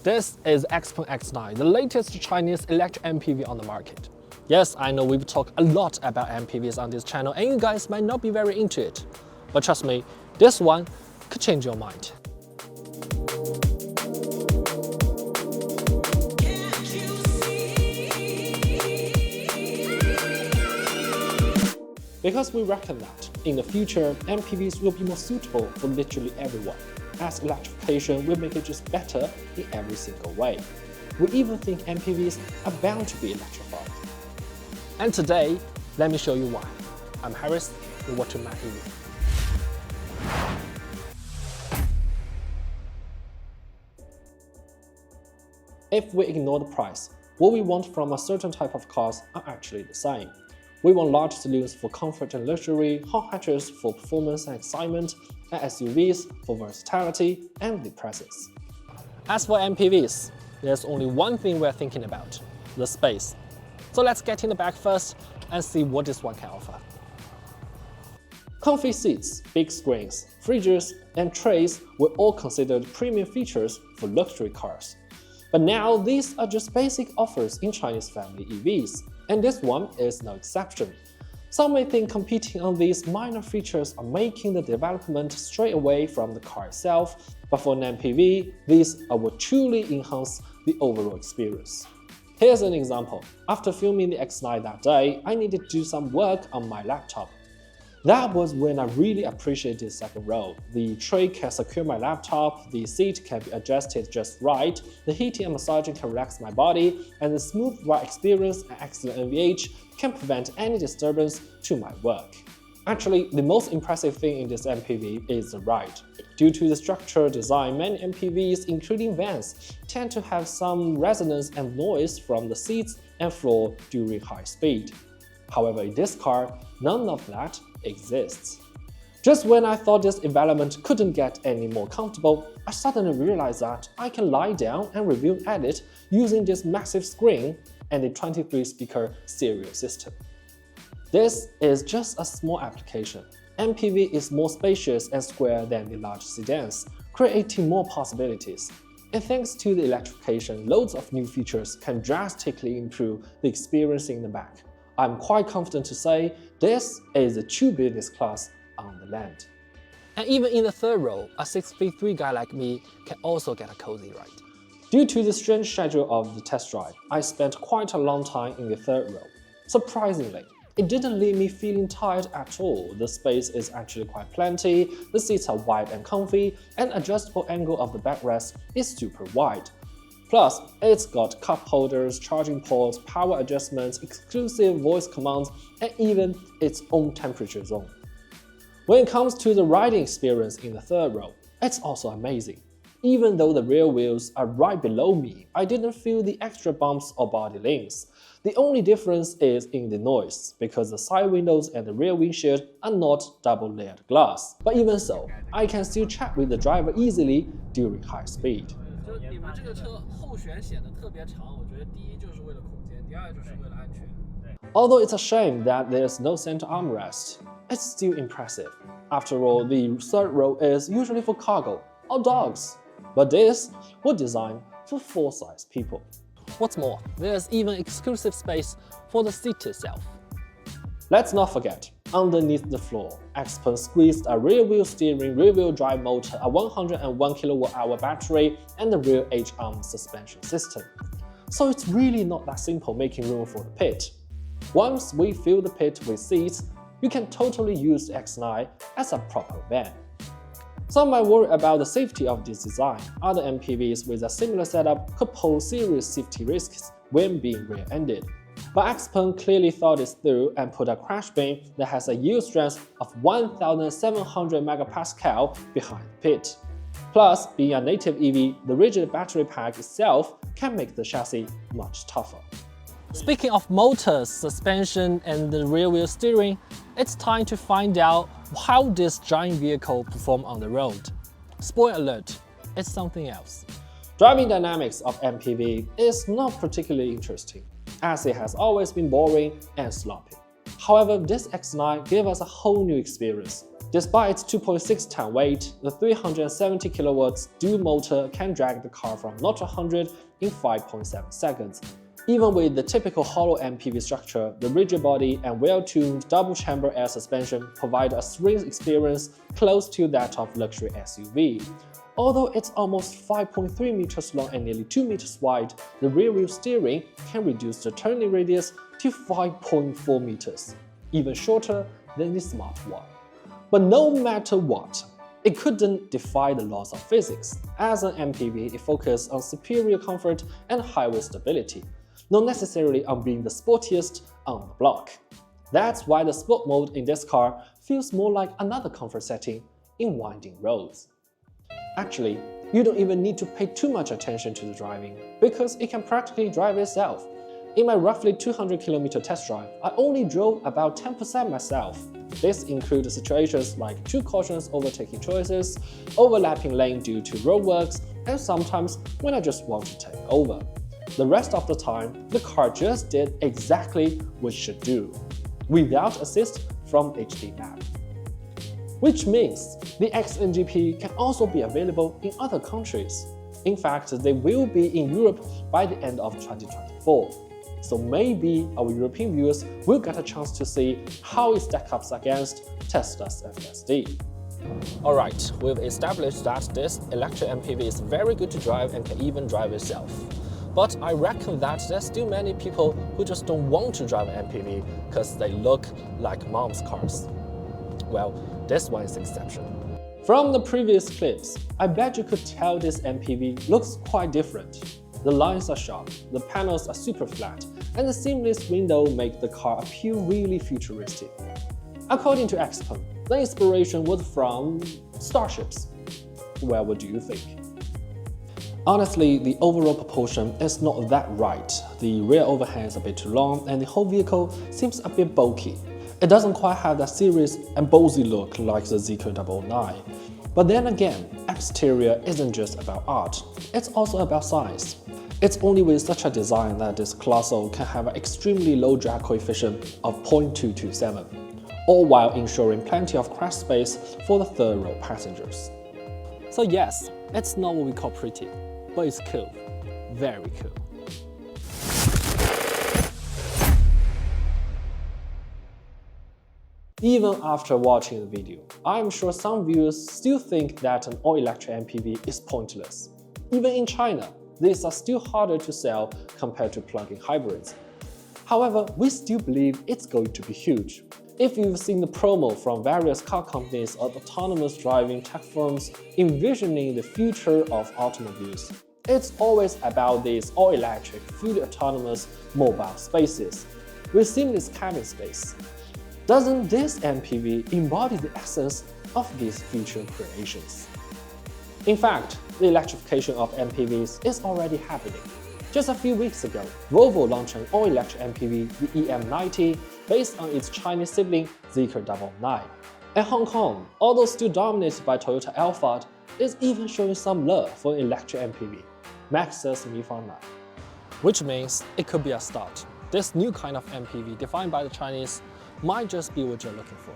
This is Xpeng X9, the latest Chinese electric MPV on the market. Yes, I know we've talked a lot about MPVs on this channel and you guys might not be very into it. But trust me, this one could change your mind. Because we reckon that in the future, MPVs will be more suitable for literally everyone, as electrification will make it just better in every single way. We even think MPVs are bound to be electrified. And today, let me show you why. I'm Harris, you're watching my review. If we ignore the price, what we want from a certain type of cars are actually the same. We want large saloons for comfort and luxury, hot hatches for performance and excitement, and SUVs for versatility and the presence. As for MPVs, there's only one thing we're thinking about, the space. So let's get in the back first and see what this one can offer. Comfy seats, big screens, fridges, and trays were all considered premium features for luxury cars. But now these are just basic offers in Chinese family EVs, and this one is no exception. Some may think competing on these minor features are making the development straight away from the car itself, but for an MPV, these will truly enhance the overall experience. Here's an example. After filming the X9 that day, I needed to do some work on my laptop. That was when I really appreciated the second row. The tray can secure my laptop, the seat can be adjusted just right, the heating and massaging can relax my body, and the smooth ride experience and excellent NVH can prevent any disturbance to my work. Actually, the most impressive thing in this MPV is the ride. Due to the structural design, many MPVs, including vans, tend to have some resonance and noise from the seats and floor during high speed. However, in this car, none of that exists. Just when I thought this environment couldn't get any more comfortable, I suddenly realized that I can lie down and review and edit using this massive screen and a 23-speaker stereo system. This is just a small application. MPV is more spacious and square than the large sedans, creating more possibilities. And thanks to the electrification, loads of new features can drastically improve the experience in the back. I'm quite confident to say this is a true business class on the land. And even in the third row, a 6'3" guy like me can also get a cozy ride. Due to the strange schedule of the test drive, I spent quite a long time in the third row. Surprisingly, it didn't leave me feeling tired at all. The space is actually quite plenty, the seats are wide and comfy, and adjustable angle of the backrest is super wide. Plus, it's got cup holders, charging ports, power adjustments, exclusive voice commands, and even its own temperature zone. When it comes to the riding experience in the third row, it's also amazing. Even though the rear wheels are right below me, I didn't feel the extra bumps or body links. The only difference is in the noise, because the side windows and the rear windshield are not double-layered glass. But even so, I can still chat with the driver easily during high speed. 你们这个车后悬显得特别长，我觉得第一就是为了空间，第二就是为了安全。 Although it's a shame that there's no center armrest, it's still impressive. After all, the third row is usually for cargo or dogs, but this was designed for full-size people. What's more, there's even exclusive space for the seat itself. Let's not forget, underneath the floor, Xpeng squeezed a rear-wheel steering, rear-wheel drive motor, a 101 kWh battery, and a rear H-arm suspension system. So it's really not that simple making room for the pit. Once we fill the pit with seats, you can totally use the X9 as a proper van. Some might worry about the safety of this design. Other MPVs with a similar setup could pose serious safety risks when being rear-ended. But Xpeng clearly thought this through and put a crash beam that has a yield strength of 1,700 megapascal behind the pit. Plus, being a native EV, the rigid battery pack itself can make the chassis much tougher. Speaking of motors, suspension, and the rear-wheel steering, it's time to find out how this giant vehicle performs on the road. Spoiler alert, it's something else. Driving dynamics of MPV is not particularly interesting, as it has always been boring and sloppy. However, this X9 gave us a whole new experience. Despite its 2.6-ton weight, the 370 kilowatts dual motor can drag the car from 0 to 100 in 5.7 seconds. Even with the typical hollow MPV structure, the rigid body and well-tuned double-chamber air suspension provide a thrilling experience close to that of luxury SUV. Although it's almost 5.3 meters long and nearly 2 meters wide, the rear-wheel steering can reduce the turning radius to 5.4 meters, even shorter than the Smart one. But no matter what, it couldn't defy the laws of physics. As an MPV, it focuses on superior comfort and highway stability, not necessarily on being the sportiest on the block. That's why the sport mode in this car feels more like another comfort setting in winding roads. Actually, you don't even need to pay too much attention to the driving, because it can practically drive itself. In my roughly 200km test drive, I only drove about 10% myself. This includes situations like too cautious overtaking choices, overlapping lane due to roadworks, and sometimes when I just want to take over. The rest of the time, the car just did exactly what it should do, without assist from HD map. Which means the Xn GP can also be available in other countries. In fact, they will be in Europe by the end of 2024. So maybe our European viewers will get a chance to see how it stacks up against Tesla's FSD. Alright, we've established that this electric MPV is very good to drive and can even drive itself. But I reckon that there's still many people who just don't want to drive an MPV because they look like mom's cars. Well, this one is an exception. From the previous clips, I bet you could tell this MPV looks quite different. The lines are sharp, the panels are super flat, and the seamless window make the car appear really futuristic. According to Xpeng, the inspiration was from starships. Well, what do you think? Honestly, the overall proportion is not that right. The rear overhang is a bit too long and the whole vehicle seems a bit bulky. It doesn't quite have that serious and ballsy look like the Xpeng. But then again, exterior isn't just about art, it's also about size. It's only with such a design that this Colossal can have an extremely low drag coefficient of 0.227, all while ensuring plenty of crash space for the third row passengers. So yes, it's not what we call pretty, but it's cool, very cool. Even after watching the video, I'm sure some viewers still think that an all-electric MPV is pointless. Even in China, these are still harder to sell compared to plug-in hybrids. However, we still believe it's going to be huge. If you've seen the promo from various car companies or autonomous driving tech firms envisioning the future of automobiles, it's always about these all-electric, fully autonomous mobile spaces with seamless cabin space. Doesn't this MPV embody the essence of these future creations? In fact, the electrification of MPVs is already happening. Just a few weeks ago, Volvo launched an all-electric MPV, the EM90, based on its Chinese sibling Xpeng. And Hong Kong, although still dominated by Toyota Alphard, is even showing some love for an electric MPV, Lexus LM. Which means it could be a start. This new kind of MPV defined by the Chinese might just be what you're looking for.